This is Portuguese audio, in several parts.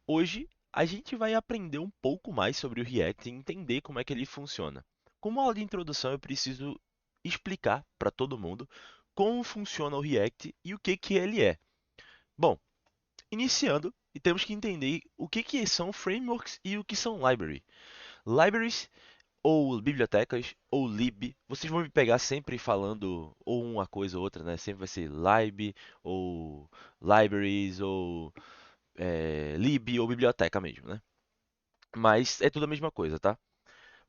Hoje a gente vai aprender um pouco mais sobre o React e entender como é que ele funciona. Como aula de introdução, eu preciso explicar para todo mundo como funciona o React e o que que ele é. Bom, iniciando, e temos que entender o que que são frameworks e o que são libraries. Libraries ou bibliotecas ou lib, vocês vão me pegar sempre falando ou uma coisa ou outra, né? Sempre vai ser lib ou libraries ou lib ou biblioteca mesmo, né? Mas é tudo a mesma coisa, tá?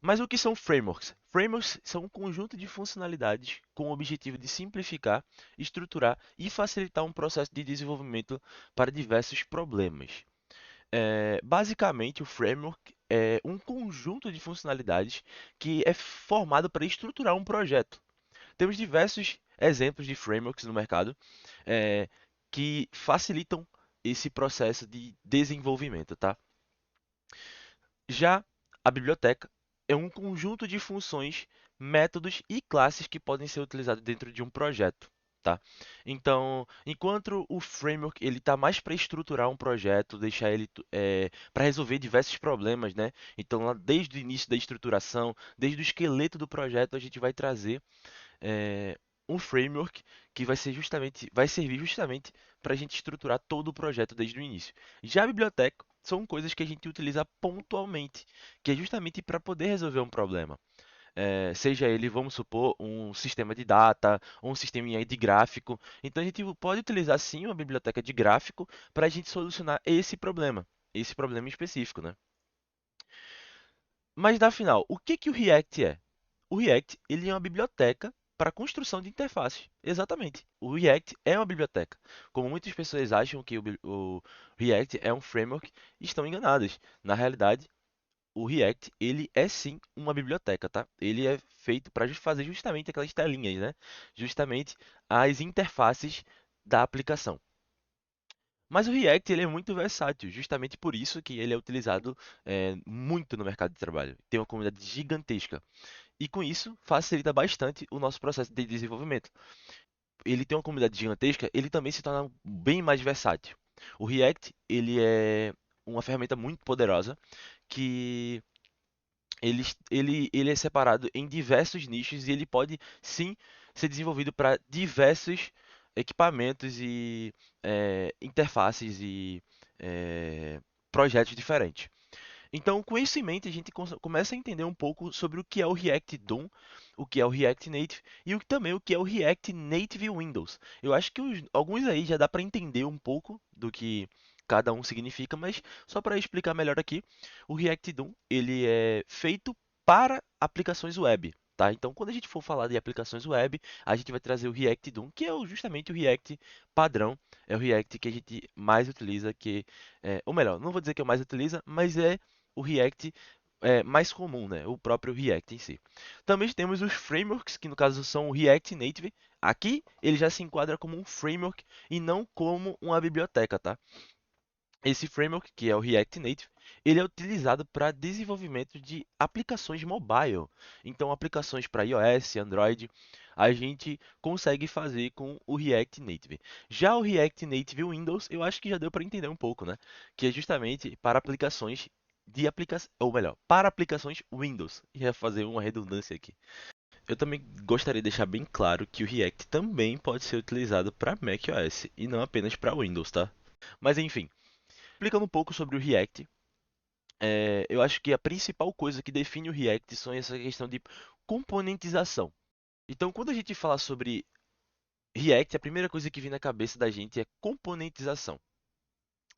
Mas o que são frameworks? Frameworks são um conjunto de funcionalidades com o objetivo de simplificar, estruturar e facilitar um processo de desenvolvimento para diversos problemas. Basicamente, o framework é um conjunto de funcionalidades que é formado para estruturar um projeto. Temos diversos exemplos de frameworks no mercado eh, que facilitam esse processo de desenvolvimento, tá? Já a biblioteca é um conjunto de funções, métodos e classes que podem ser utilizados dentro de um projeto, tá? Então, enquanto o framework ele está mais para estruturar um projeto, deixar ele para resolver diversos problemas, né? Então, lá desde o início da estruturação, desde o esqueleto do projeto, a gente vai trazer é, um framework que vai servir justamente para a gente estruturar todo o projeto desde o início. Já a biblioteca são coisas que a gente utiliza pontualmente, que é justamente para poder resolver um problema. Seja ele, vamos supor, um sistema de data, ou um sistema de gráfico. Então a gente pode utilizar sim uma biblioteca de gráfico para a gente solucionar esse problema específico, né? Mas na final, o que que o React é? O React ele é uma biblioteca para construção de interfaces. Exatamente. O React é uma biblioteca. Como muitas pessoas acham que o React é um framework, estão enganadas. Na realidade, o React ele é sim uma biblioteca, tá? Ele é feito para fazer justamente aquelas telinhas, né? Justamente as interfaces da aplicação. Mas o React ele é muito versátil, justamente por isso que ele é utilizado muito no mercado de trabalho. Tem uma comunidade gigantesca. E com isso, facilita bastante o nosso processo de desenvolvimento. Ele tem uma comunidade gigantesca, ele também se torna bem mais versátil. O React, ele é uma ferramenta muito poderosa que ele é separado em diversos nichos e ele pode sim ser desenvolvido para diversos equipamentos e interfaces e eh, projetos diferentes. Então, com isso em mente, a gente começa a entender um pouco sobre o que é o React DOM, o que é o React Native e também o que é o React Native Windows. Eu acho que alguns aí já dá para entender um pouco do que cada um significa, mas só para explicar melhor aqui, o React DOM ele é feito para aplicações web. Tá? Então, quando a gente for falar de aplicações web, a gente vai trazer o React DOM, que é justamente o React padrão, é o React que a gente mais utiliza, ou melhor, não vou dizer que é o mais utiliza, mas é o React mais comum, né? O próprio React em si. Também temos os frameworks, que no caso são o React Native. Aqui ele já se enquadra como um framework e não como uma biblioteca, tá? Esse framework, que é o React Native, ele é utilizado para desenvolvimento de aplicações mobile. Então, aplicações para iOS, Android, a gente consegue fazer com o React Native. Já o React Native Windows, eu acho que já deu para entender um pouco, né? Que é justamente para aplicações ou melhor, para aplicações Windows. Ia fazer uma redundância aqui. Eu também gostaria de deixar bem claro que o React também pode ser utilizado para macOS e não apenas para Windows, tá? Mas enfim, explicando um pouco sobre o React, eu acho que a principal coisa que define o React são essa questão de componentização. Então, quando a gente fala sobre React, a primeira coisa que vem na cabeça da gente é componentização,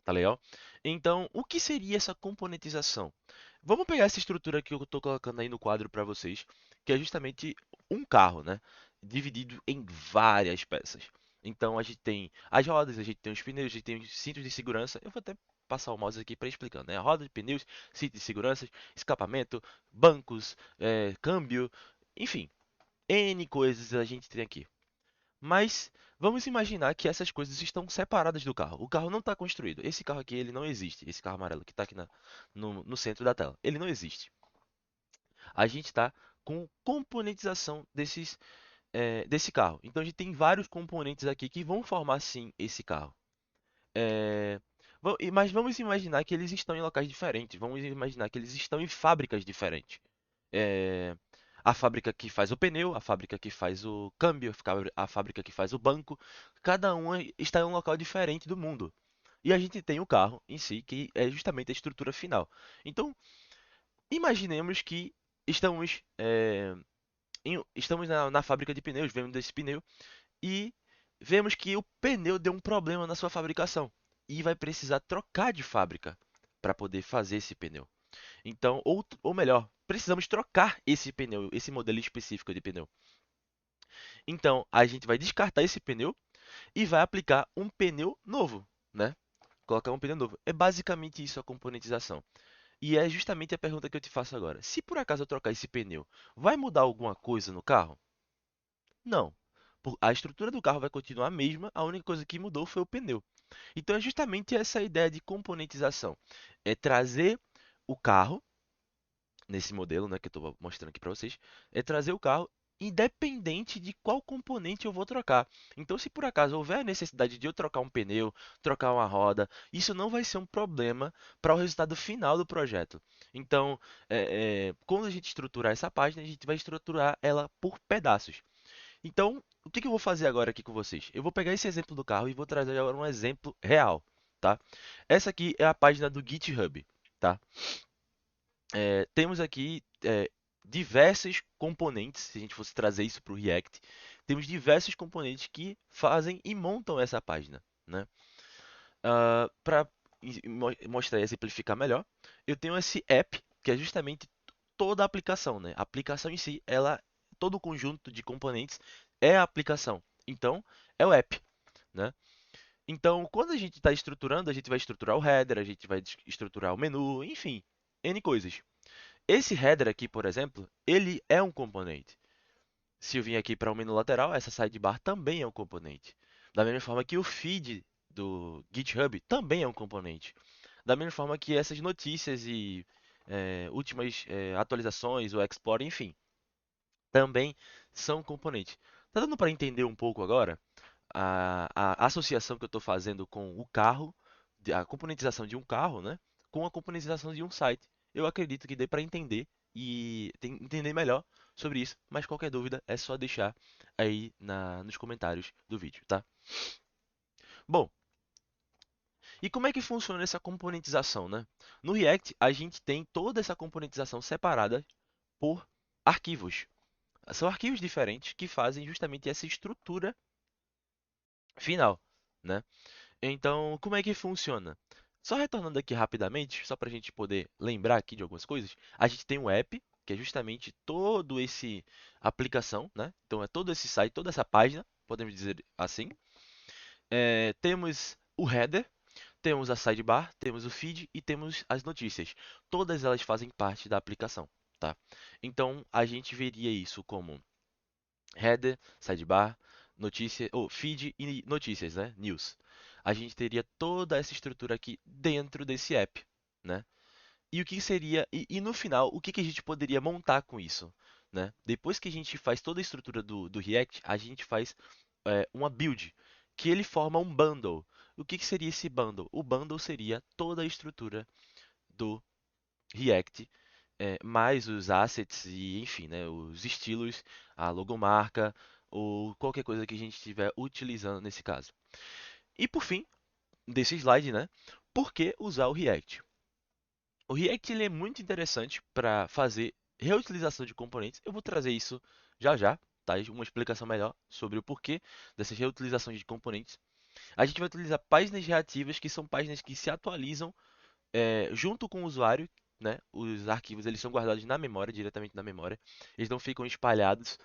tá legal? Então, o que seria essa componentização? Vamos pegar essa estrutura que eu estou colocando aí no quadro para vocês, que é justamente um carro, né? Dividido em várias peças. Então a gente tem as rodas, a gente tem os pneus, a gente tem os cintos de segurança. Eu vou até passar o mouse aqui para explicar, né? A roda, pneus, cinto de segurança, escapamento, bancos, câmbio, enfim, N coisas a gente tem aqui. Mas vamos imaginar que essas coisas estão separadas do carro. O carro não está construído. Esse carro aqui ele não existe. Esse carro amarelo que está aqui no centro da tela, ele não existe. A gente está com componentização desse carro. Então a gente tem vários componentes aqui que vão formar sim esse carro. É, Mas vamos imaginar que eles estão em locais diferentes. Vamos imaginar que eles estão em fábricas diferentes. É, a fábrica que faz o pneu, a fábrica que faz o câmbio, a fábrica que faz o banco. Cada uma está em um local diferente do mundo. E a gente tem o carro em si, que é justamente a estrutura final. Então, imaginemos que estamos, estamos na fábrica de pneus, vemos esse pneu e vemos que o pneu deu um problema na sua fabricação e vai precisar trocar de fábrica para poder fazer esse pneu. Então, ou melhor, precisamos trocar esse pneu, esse modelo específico de pneu. Então, a gente vai descartar esse pneu e vai aplicar um pneu novo, né? Colocar um pneu novo. É basicamente isso a componentização. E é justamente a pergunta que eu te faço agora. Se por acaso eu trocar esse pneu, vai mudar alguma coisa no carro? Não. A estrutura do carro vai continuar a mesma, a única coisa que mudou foi o pneu. Então é justamente essa ideia de componentização. É trazer o carro, nesse modelo, né, que eu estou mostrando aqui para vocês, é trazer o carro independente de qual componente eu vou trocar. Então, se por acaso houver a necessidade de eu trocar um pneu, trocar uma roda, isso não vai ser um problema para o resultado final do projeto. Então, quando a gente estruturar essa página, a gente vai estruturar ela por pedaços. Então, o que que eu vou fazer agora aqui com vocês? Eu vou pegar esse exemplo do carro e vou trazer agora um exemplo real, tá? Essa aqui é a página do GitHub, tá? Temos aqui diversos componentes, se a gente fosse trazer isso para o React, temos diversos componentes que fazem e montam essa página, né? Para mostrar e exemplificar melhor, eu tenho esse app, que é justamente toda a aplicação, né? A aplicação em si, todo o conjunto de componentes é a aplicação. Então, é o app, né? Então, quando a gente está estruturando, a gente vai estruturar o header, a gente vai estruturar o menu, enfim, N coisas. Esse header aqui, por exemplo, ele é um componente. Se eu vim aqui para o menu lateral, essa sidebar também é um componente. Da mesma forma que o feed do GitHub também é um componente. Da mesma forma que essas notícias e últimas atualizações, o export, enfim, também são componentes. Tá dando para entender um pouco agora a associação que eu estou fazendo com o carro, a componentização de um carro, né, com a componentização de um site. Eu acredito que dê para entender e entender melhor sobre isso, mas qualquer dúvida é só deixar aí nos comentários do vídeo, tá? Bom, e como é que funciona essa componentização, né? No React, a gente tem toda essa componentização separada por arquivos. São arquivos diferentes que fazem justamente essa estrutura final, né? Então, como é que funciona? Só retornando aqui rapidamente, só para a gente poder lembrar aqui de algumas coisas, a gente tem um app, que é justamente todo esse aplicação, né? Então é todo esse site, toda essa página, podemos dizer assim. Temos o header, temos a sidebar, temos o feed e temos as notícias. Todas elas fazem parte da aplicação, tá? Então a gente veria isso como header, sidebar, notícia, ou feed e notícias, né? News. A gente teria toda essa estrutura aqui dentro desse app, né? E o que seria e no final, o que que a gente poderia montar com isso, né? Depois que a gente faz toda a estrutura do React, a gente faz uma build, que ele forma um bundle. O que que seria esse bundle? O bundle seria toda a estrutura do React, mais os assets e, enfim, né, os estilos, a logomarca ou qualquer coisa que a gente estiver utilizando nesse caso. E por fim, desse slide, né, por que usar o React? O React ele é muito interessante para fazer reutilização de componentes. Eu vou trazer isso já já, tá? Uma explicação melhor sobre o porquê dessas reutilizações de componentes. A gente vai utilizar páginas reativas, que são páginas que se atualizam junto com o usuário, né? Os arquivos eles são guardados na memória, diretamente na memória. Eles não ficam espalhados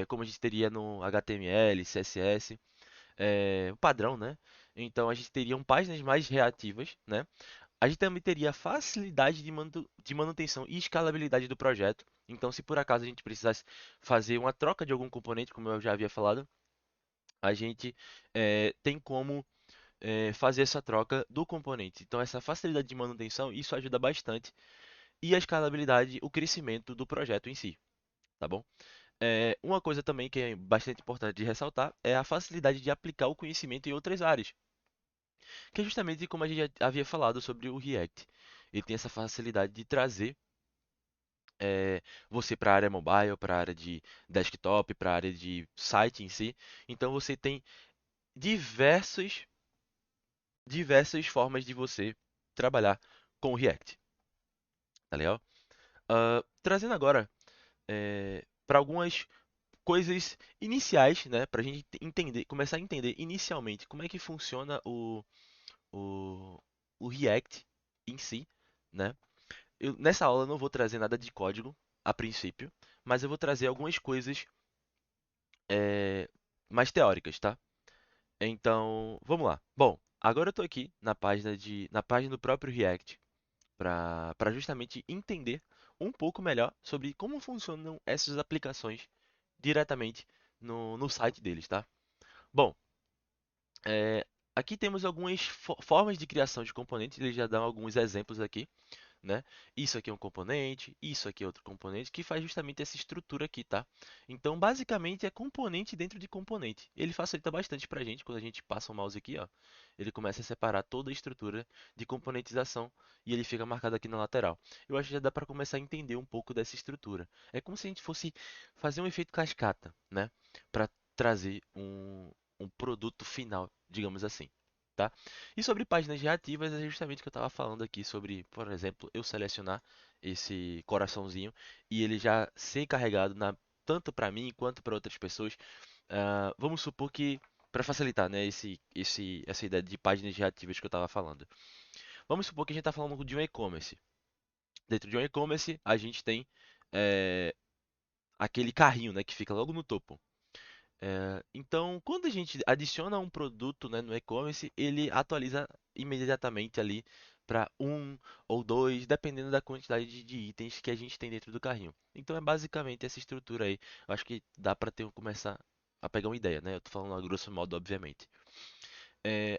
como a gente teria no HTML, CSS, o padrão, né? Então a gente teria páginas mais reativas, né? A gente também teria facilidade de manutenção e escalabilidade do projeto. Então, se por acaso a gente precisasse fazer uma troca de algum componente, como eu já havia falado, a gente tem como fazer essa troca do componente. Então, essa facilidade de manutenção, isso ajuda bastante. E a escalabilidade, o crescimento do projeto em si, tá bom? Uma coisa também que é bastante importante de ressaltar é a facilidade de aplicar o conhecimento em outras áreas. que é justamente como a gente já havia falado sobre o React. Ele tem essa facilidade de trazer você para a área mobile, para a área de desktop, para a área de site em si. Então você tem diversos, diversas formas de você trabalhar com o React, tá legal? Trazendo agora para algumas coisas iniciais, né, para a gente entender, começar a entender inicialmente como é que funciona o, o React em si, né? Nessa aula eu não vou trazer nada de código a princípio, mas eu vou trazer algumas coisas é, mais teóricas, tá? Então, vamos lá. Bom, agora eu estou aqui na página do próprio React para justamente entender um pouco melhor sobre como funcionam essas aplicações diretamente no site deles, tá? Bom, aqui temos algumas formas de criação de componentes, eles já dão alguns exemplos aqui, né? Isso aqui é um componente, isso aqui é outro componente, que faz justamente essa estrutura aqui, tá? Então, basicamente, é componente dentro de componente. Ele facilita bastante pra gente, quando a gente passa o mouse aqui, ó. Ele começa a separar toda a estrutura de componentização e ele fica marcado aqui na lateral. Eu acho que já dá para começar a entender um pouco dessa estrutura. É como se a gente fosse fazer um efeito cascata, né? Para trazer um produto final, digamos assim. Tá? E sobre páginas reativas, é justamente o que eu estava falando aqui sobre, por exemplo, eu selecionar esse coraçãozinho e ele já ser carregado tanto para mim quanto para outras pessoas. Vamos supor que, para facilitar, né, essa ideia de páginas reativas que eu estava falando. Vamos supor que a gente está falando de um e-commerce. Dentro de um e-commerce, a gente tem é, aquele carrinho, né, que fica logo no topo. Então, quando a gente adiciona um produto, né, no e-commerce, ele atualiza imediatamente ali para um ou dois, dependendo da quantidade de itens que a gente tem dentro do carrinho. Então, é basicamente essa estrutura aí. Eu acho que dá para começar a pegar uma ideia, né? Eu tô falando a grosso modo, obviamente.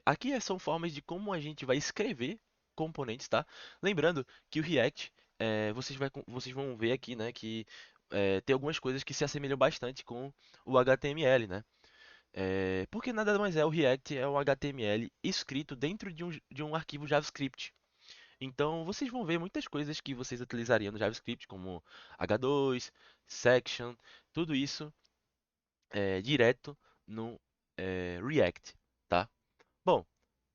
Aqui são formas de como a gente vai escrever componentes, tá? Lembrando que o React, vocês vão ver aqui, né, que tem algumas coisas que se assemelham bastante com o HTML, né? Porque nada mais é, o React é um HTML escrito dentro de um arquivo JavaScript. Então vocês vão ver muitas coisas que vocês utilizariam no JavaScript, como H2, section, tudo isso direto no React, tá? Bom,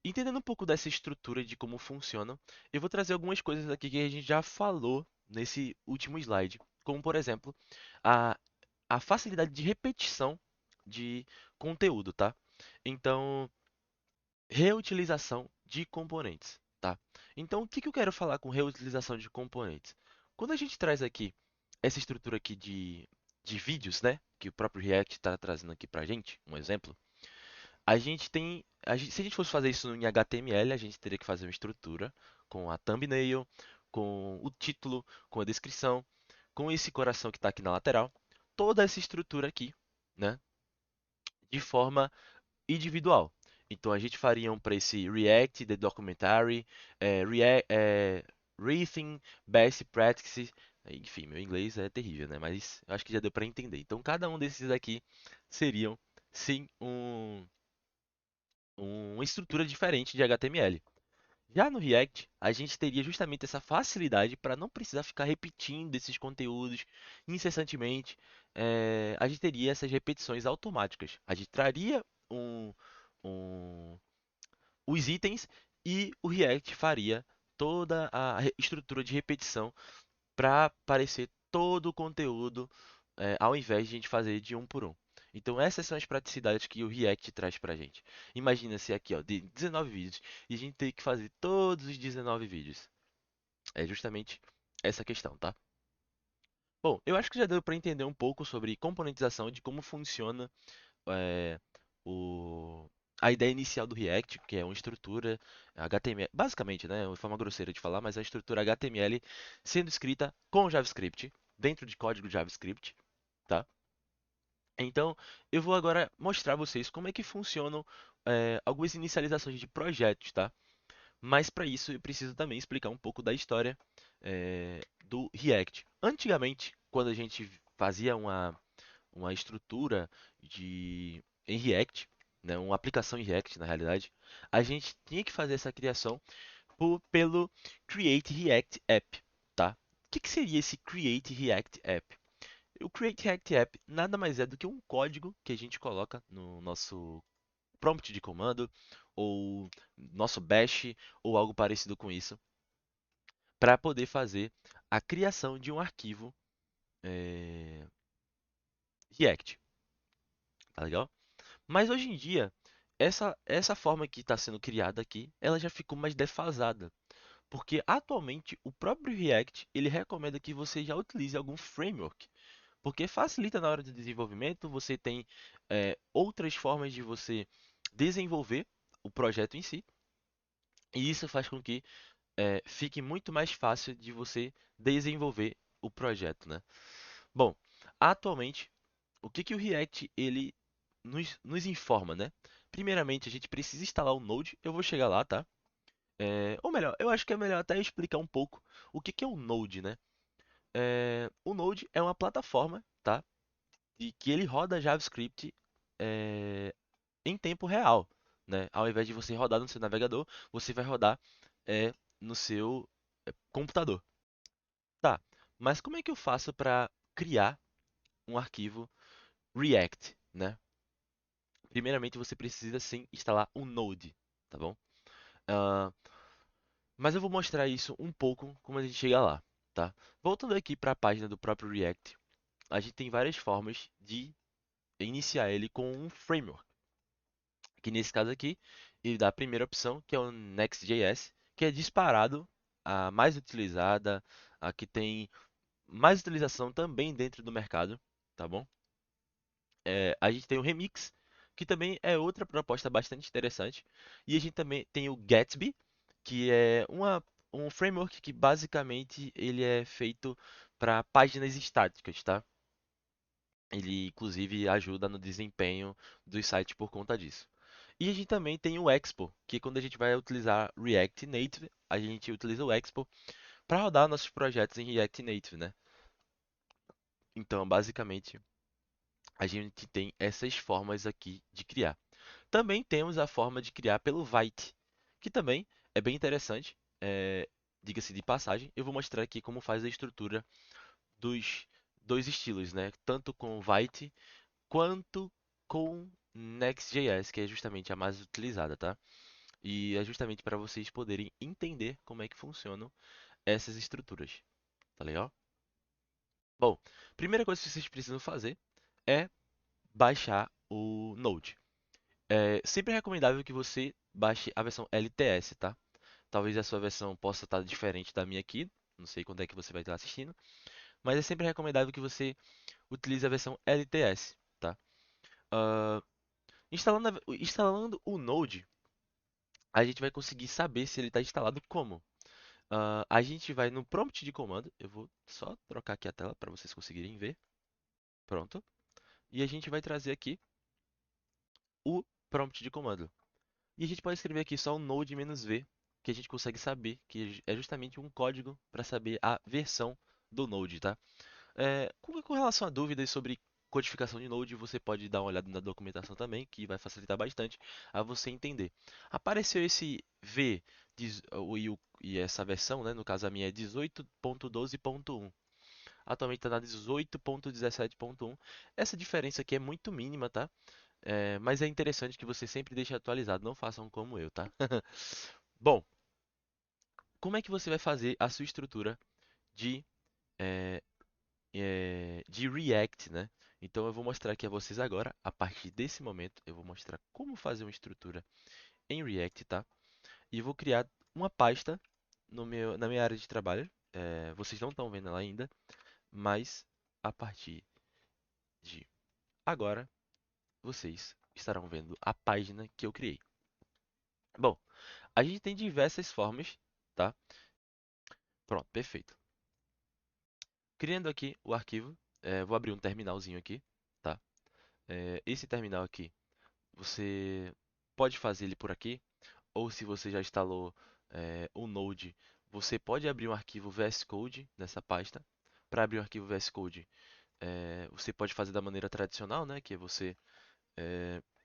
entendendo um pouco dessa estrutura de como funciona, eu vou trazer algumas coisas aqui que a gente já falou nesse último slide, como por exemplo a, a facilidade de repetição de conteúdo, tá? Então, reutilização de componentes, tá? Então, o que que eu quero falar com reutilização de componentes? Quando a gente traz aqui essa estrutura aqui de vídeos, né? Que o próprio React está trazendo aqui pra gente, um exemplo. A gente tem, se a gente fosse fazer isso em HTML, a gente teria que fazer uma estrutura com a thumbnail, com o título, com a descrição, com esse coração que está aqui na lateral, toda essa estrutura aqui, né, de forma individual. Então a gente faria um para esse React, The Documentary, Rethink, Best Practices, enfim, meu inglês é terrível, né? Mas eu acho que já deu para entender. Então cada um desses aqui seriam sim uma estrutura diferente de HTML. Já no React, a gente teria justamente essa facilidade para não precisar ficar repetindo esses conteúdos incessantemente. A gente teria essas repetições automáticas. A gente traria um, um- os itens e o React faria toda a estrutura de repetição para aparecer todo o conteúdo, ao invés de a gente fazer de um por um. Então essas são as praticidades que o React traz pra gente. Imagina se aqui, ó, de 19 vídeos e a gente tem que fazer todos os 19 vídeos. É justamente essa questão, tá? Bom, eu acho que já deu para entender um pouco sobre componentização, de como funciona é, o, a ideia inicial do React, que é uma estrutura HTML, basicamente, né, uma forma grosseira de falar, mas é uma estrutura HTML sendo escrita com JavaScript, dentro de código JavaScript, tá? Então, eu vou agora mostrar a vocês como é que funcionam algumas inicializações de projetos, tá? Mas para isso eu preciso também explicar um pouco da história do React. Antigamente, quando a gente fazia uma estrutura em React, né, uma aplicação em React, na realidade, a gente tinha que fazer essa criação pelo Create React App, tá? O que seria esse Create React App? O Create React App nada mais é do que um código que a gente coloca no nosso prompt de comando, ou nosso bash, ou algo parecido com isso, para poder fazer a criação de um arquivo React, tá legal? Mas hoje em dia, essa forma que está sendo criada aqui, ela já ficou mais defasada. Porque atualmente o próprio React ele recomenda que você já utilize algum framework. Porque facilita na hora de desenvolvimento, você tem outras formas de você desenvolver o projeto em si. E isso faz com que fique muito mais fácil de você desenvolver o projeto, né? Bom, atualmente, o que o React ele nos informa, né? Primeiramente, a gente precisa instalar o Node. Eu vou chegar lá, tá? Ou melhor, eu acho que é melhor até explicar um pouco o que é o Node, né? O Node é uma plataforma, tá? E que ele roda JavaScript é, em tempo real, né? Ao invés de você rodar no seu navegador, você vai rodar no seu computador. Tá, mas como é que eu faço para criar um arquivo React, né? Primeiramente, você precisa sim instalar o Node, tá bom? Ah, mas eu vou mostrar isso um pouco como a gente chega lá, tá? Voltando aqui para a página do próprio React, a gente tem várias formas de iniciar ele com um framework. Que nesse caso aqui, ele dá a primeira opção, que é o Next.js, que é disparado a mais utilizada, a que tem mais utilização também dentro do mercado, tá bom? A gente tem o Remix, que também é outra proposta bastante interessante. E a gente também tem o Gatsby, que é um framework que basicamente ele é feito para páginas estáticas, tá? Ele inclusive ajuda no desempenho dos sites por conta disso. E a gente também tem o Expo, que quando a gente vai utilizar React Native, a gente utiliza o Expo para rodar nossos projetos em React Native, né? Então, basicamente, a gente tem essas formas aqui de criar. Também temos a forma de criar pelo Vite, que também é bem interessante. Diga-se de passagem, eu vou mostrar aqui como faz a estrutura dos dois estilos, né? Tanto com o Vite quanto com Next.js, que é justamente a mais utilizada, tá? E é justamente para vocês poderem entender como é que funcionam essas estruturas, tá legal? Bom, primeira coisa que vocês precisam fazer é baixar o Node. É sempre recomendável que você baixe a versão LTS, tá? Talvez a sua versão possa estar diferente da minha aqui, não sei quando é que você vai estar assistindo, mas é sempre recomendável que você utilize a versão LTS, tá? Ah, instalando o Node, a gente vai conseguir saber se ele está instalado como. A gente vai no prompt de comando, eu vou só trocar aqui a tela para vocês conseguirem ver. Pronto. E a gente vai trazer aqui o prompt de comando. E a gente pode escrever aqui só um node-v, que a gente consegue saber que é justamente um código para saber a versão do Node, tá? Com relação a dúvidas sobre codificação de Node, você pode dar uma olhada na documentação também, que vai facilitar bastante a você entender. Apareceu esse V e essa versão, né? No caso a minha é 18.12.1. Atualmente está na 18.17.1. Essa diferença aqui é muito mínima, tá? Mas é interessante que você sempre deixe atualizado, não façam como eu, tá? Bom, como é que você vai fazer a sua estrutura de, eh, de React, né? Então eu vou mostrar aqui a vocês agora, a partir desse momento, eu vou mostrar como fazer uma estrutura em React, tá? E vou criar uma pasta na minha área de trabalho. Vocês não estão vendo ela ainda, mas a partir de agora vocês estarão vendo a página que eu criei. Bom, a gente tem diversas formas, tá? Pronto, perfeito. Criando aqui o arquivo, vou abrir um terminalzinho aqui, tá? Esse terminal aqui, você pode fazer ele por aqui, ou se você já instalou o Node, você pode abrir um arquivo VS Code nessa pasta. Para abrir um arquivo VS Code, você pode fazer da maneira tradicional, né? Que é você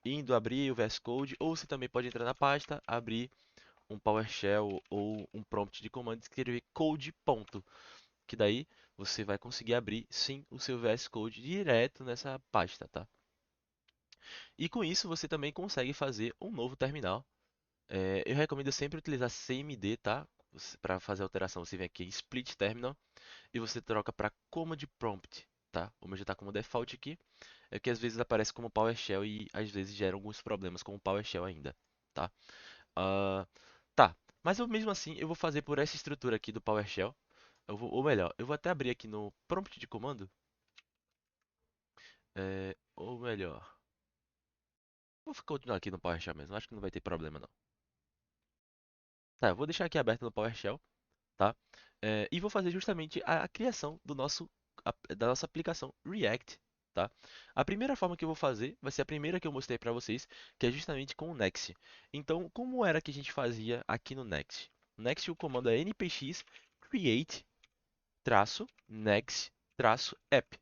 indo abrir o VS Code, ou você também pode entrar na pasta, abrir um PowerShell ou um prompt de comando e escrever code ponto, que daí você vai conseguir abrir sim o seu VS Code direto nessa pasta, tá? E com isso você também consegue fazer um novo terminal. Eu recomendo sempre utilizar CMD, tá? Para fazer a alteração, você vem aqui em Split Terminal e você troca para Command Prompt, tá? O meu já está como default aqui, é que às vezes aparece como PowerShell e às vezes gera alguns problemas com o PowerShell ainda, tá? Ah, tá, mas eu mesmo assim eu vou fazer por essa estrutura aqui do PowerShell. Ou melhor, eu vou até abrir aqui no prompt de comando, ou melhor, vou continuar aqui no PowerShell mesmo, acho que não vai ter problema não. Tá, eu vou deixar aqui aberto no PowerShell, tá? E vou fazer justamente a criação da nossa aplicação React, tá? A primeira forma que eu vou fazer vai ser a primeira que eu mostrei para vocês, que é justamente com o Next. Então, como era que a gente fazia aqui no Next? No Next, o comando é npx create next app.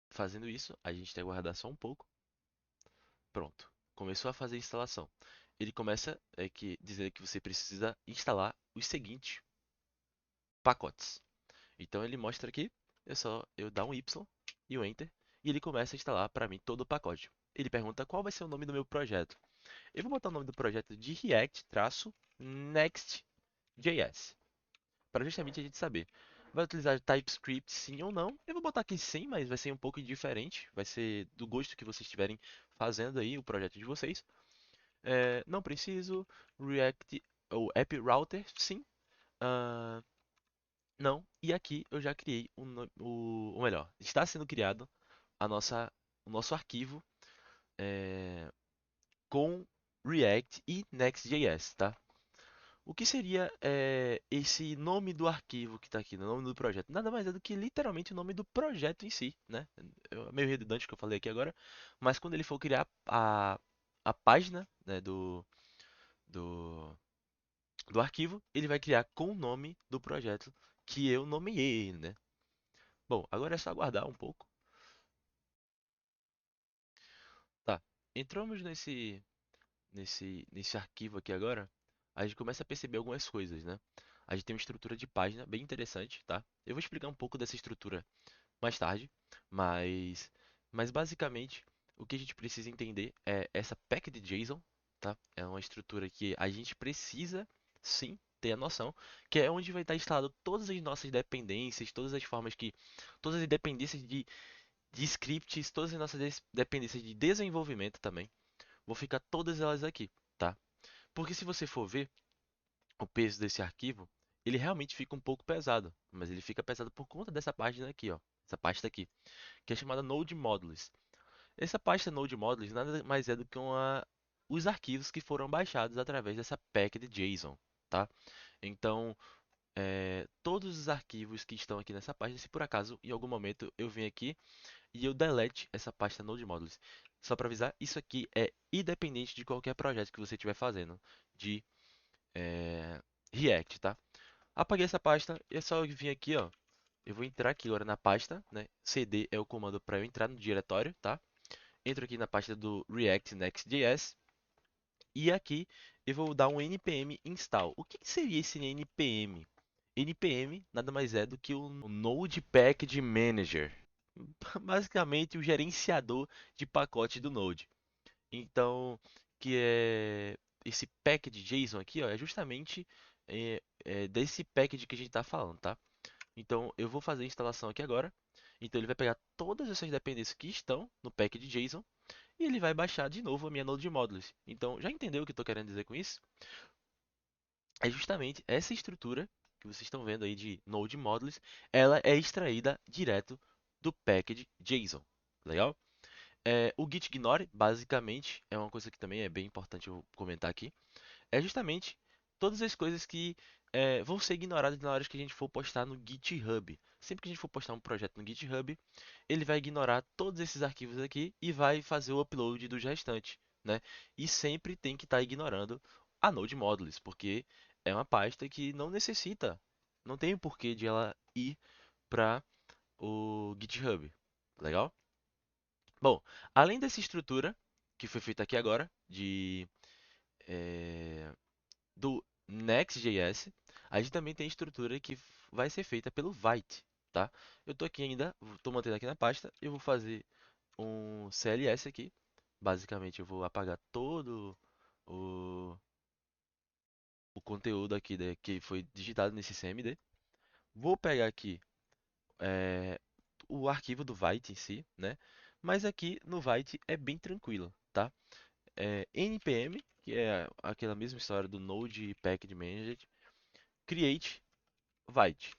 Fazendo isso, a gente tem que aguardar só um pouco. Pronto, começou a fazer a instalação. Ele começa dizer que você precisa instalar os seguintes pacotes. Então ele mostra aqui, é só eu dar um Y e um Enter, e ele começa a instalar para mim todo o pacote. Ele pergunta qual vai ser o nome do meu projeto. Eu vou botar o nome do projeto de React-Next.js, para justamente a gente saber. Vai utilizar TypeScript sim ou não? Eu vou botar aqui sim, mas vai ser um pouco diferente. Vai ser do gosto que vocês estiverem fazendo aí o projeto de vocês. Não preciso. React ou App Router, sim. Ah, não. E aqui eu já criei ou melhor, está sendo criado a nossa, o nosso arquivo é, com React e Next.js, tá? O que seria esse nome do arquivo que está aqui, o nome do projeto? Nada mais é do que literalmente o nome do projeto em si, né? É meio redundante o que eu falei aqui agora, mas quando ele for criar a página, né, do, do arquivo, ele vai criar com o nome do projeto que eu nomeei, né? Bom, agora é só aguardar um pouco. Tá, entramos nesse arquivo aqui agora, a gente começa a perceber algumas coisas, né? A gente tem uma estrutura de página bem interessante, tá? Eu vou explicar um pouco dessa estrutura mais tarde, mas, mas basicamente o que a gente precisa entender é essa packed JSON, tá? É uma estrutura que a gente precisa sim ter a noção, que é onde vai estar instalado todas as nossas dependências, todas as dependências de scripts, todas as nossas dependências de desenvolvimento também, vão ficar todas elas aqui, tá? Porque se você for ver o peso desse arquivo, ele realmente fica um pouco pesado, mas ele fica pesado por conta dessa página aqui, ó, essa pasta aqui, que é chamada Node Modules. Essa pasta Node Modules nada mais é do que os arquivos que foram baixados através dessa packed JSON, tá? Então, todos os arquivos que estão aqui nessa página, se por acaso em algum momento eu vim aqui e eu delete essa pasta Node Modules, só para avisar, isso aqui é independente de qualquer projeto que você estiver fazendo de React, tá? Apaguei essa pasta e é só eu vir aqui, ó. Eu vou entrar aqui agora na pasta, né? CD é o comando para eu entrar no diretório, tá? Entro aqui na pasta do React Next.js e aqui eu vou dar um npm install. O que seria esse npm? npm nada mais é do que o Node Package Manager, basicamente o gerenciador de pacote do Node. Então, que é esse package JSON aqui, ó, é justamente desse package que a gente está falando, tá? Então, eu vou fazer a instalação aqui agora. Então, ele vai pegar todas essas dependências que estão no package JSON e ele vai baixar de novo a minha Node Modules. Então, já entendeu o que eu estou querendo dizer com isso? É justamente essa estrutura que vocês estão vendo aí de Node Modules, ela é extraída direto do package JSON. Legal? O git ignore, basicamente, é uma coisa que também é bem importante eu comentar aqui. É justamente todas as coisas que vão ser ignoradas na hora que a gente for postar no GitHub. Sempre que a gente for postar um projeto no GitHub, ele vai ignorar todos esses arquivos aqui e vai fazer o upload dos restantes, né? E sempre tem que estar ignorando a Node Modules, porque é uma pasta que não necessita, não tem o porquê de ela ir para o GitHub. Legal? Bom, além dessa estrutura que foi feita aqui agora eh, do Next.js, a gente também tem a estrutura que vai ser feita pelo Vite, tá? Eu estou aqui ainda, estou mantendo aqui na pasta, eu vou fazer um CLS aqui. Basicamente, eu vou apagar todo o, o conteúdo aqui que foi digitado nesse CMD. Vou pegar aqui eh, o arquivo do Vite em si, né? Mas aqui no Vite é bem tranquilo, tá? npm, que é aquela mesma história do Node Package Manager, create Vite.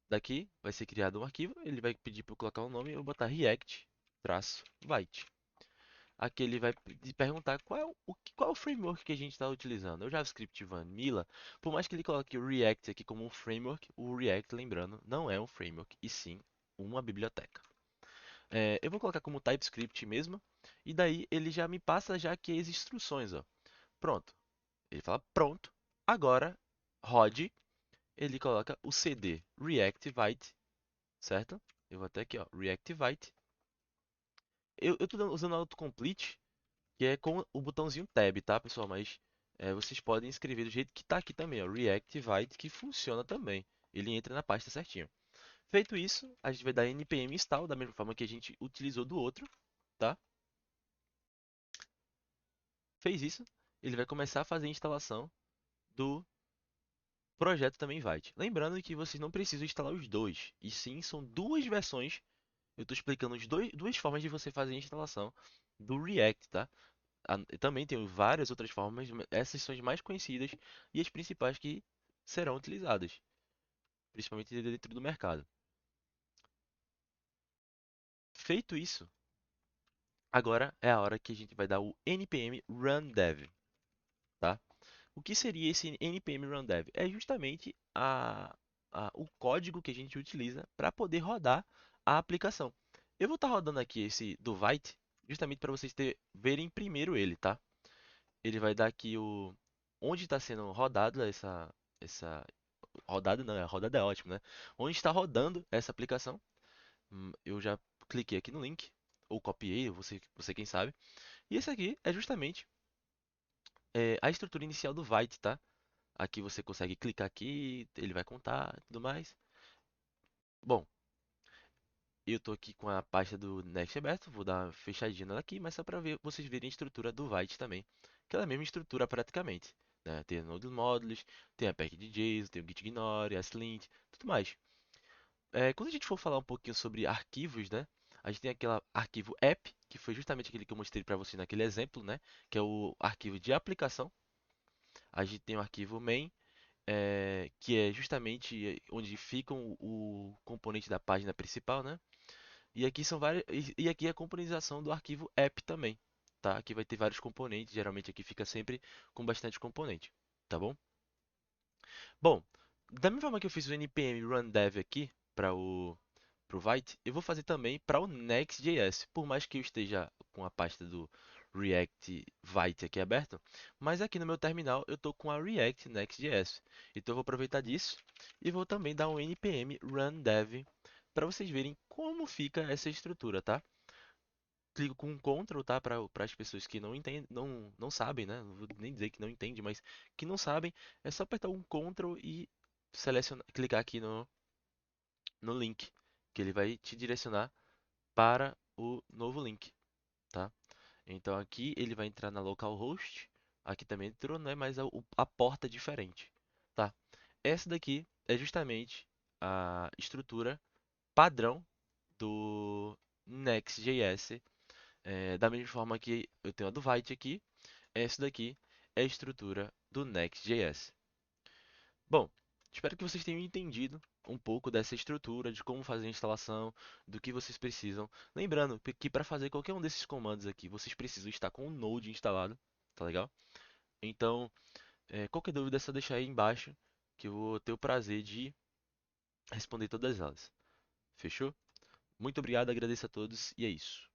Daqui vai ser criado um arquivo, ele vai pedir para eu colocar um nome, eu vou botar react-vite. Aqui ele vai perguntar qual é o framework que a gente está utilizando. É o JavaScript Vanilla. Por mais que ele coloque o React aqui como um framework, o React, lembrando, não é um framework, e sim uma biblioteca. Eu vou colocar como TypeScript mesmo, e daí ele já me passa já aqui as instruções. Ó. Pronto. Ele fala pronto. Agora rode. Ele coloca o cd reactivate, certo? Eu vou até aqui, ó, reactivate. Eu estou usando autocomplete, que é com o botãozinho tab, tá, pessoal? Mas vocês podem escrever do jeito que está aqui também, ó, reactivate, que funciona também. Ele entra na pasta certinho. Feito isso, a gente vai dar npm install da mesma forma que a gente utilizou do outro, tá? Fez isso, ele vai começar a fazer a instalação do projeto também Vite. Lembrando que vocês não precisam instalar os dois, e sim são duas versões. Eu estou explicando duas formas de você fazer a instalação do React, tá? Também tem várias outras formas, mas essas são as mais conhecidas e as principais que serão utilizadas, principalmente dentro do mercado. Feito isso, agora é a hora que a gente vai dar o npm run dev, tá? O que seria esse npm run dev? É justamente o código que a gente utiliza para poder rodar a aplicação. Eu vou estar rodando aqui esse do Vite, justamente para vocês verem primeiro ele, tá? Ele vai dar aqui onde está sendo rodada essa rodada não, a rodada é ótimo, né? Onde está rodando essa aplicação. Eu já cliquei aqui no link, ou copiei, você quem sabe. E esse aqui é justamente a estrutura inicial do Vite, tá? Aqui você consegue clicar aqui, ele vai contar e tudo mais. Bom, eu estou aqui com a pasta do Next aberto, vou dar uma fechadinha nela aqui, mas só para vocês verem a estrutura do Vite também, que é a mesma estrutura praticamente. Né? Tem Node Modules, tem a package.json, tem o gitignore, a Slint, tudo mais. Quando a gente for falar um pouquinho sobre arquivos, né? A gente tem aquele arquivo app, que foi justamente aquele que eu mostrei para vocês naquele exemplo, né? Que é o arquivo de aplicação. A gente tem o arquivo main, que é justamente onde fica o componente da página principal, né? E aqui são várias, e aqui é a componização do arquivo app também, tá? Aqui vai ter vários componentes, geralmente aqui fica sempre com bastante componente, tá bom? Bom, da mesma forma que eu fiz o npm run dev aqui para pro Vite, eu vou fazer também para o Next.js, por mais que eu esteja com a pasta do React Vite aqui aberto, mas aqui no meu terminal eu estou com a React Next.js. Então eu vou aproveitar disso e vou também dar um npm run dev para vocês verem como fica essa estrutura, tá? Clico com Ctrl, tá? Para as pessoas que não entendem, não sabem, né? Não vou nem dizer que não entende, mas que não sabem, é só apertar um Ctrl e clicar aqui no link, que ele vai te direcionar para o novo link, tá? Então aqui ele vai entrar na localhost, aqui também entrou, né? Mas a porta é diferente, tá? Essa daqui é justamente a estrutura padrão do Next.js. Da mesma forma que eu tenho a do Vite aqui, essa daqui é a estrutura do Next.js. Bom, espero que vocês tenham entendido um pouco dessa estrutura, de como fazer a instalação, do que vocês precisam. Lembrando que para fazer qualquer um desses comandos aqui, vocês precisam estar com o Node instalado, tá legal? Então, qualquer dúvida é só deixar aí embaixo, que eu vou ter o prazer de responder todas elas. Fechou? Muito obrigado, agradeço a todos e é isso.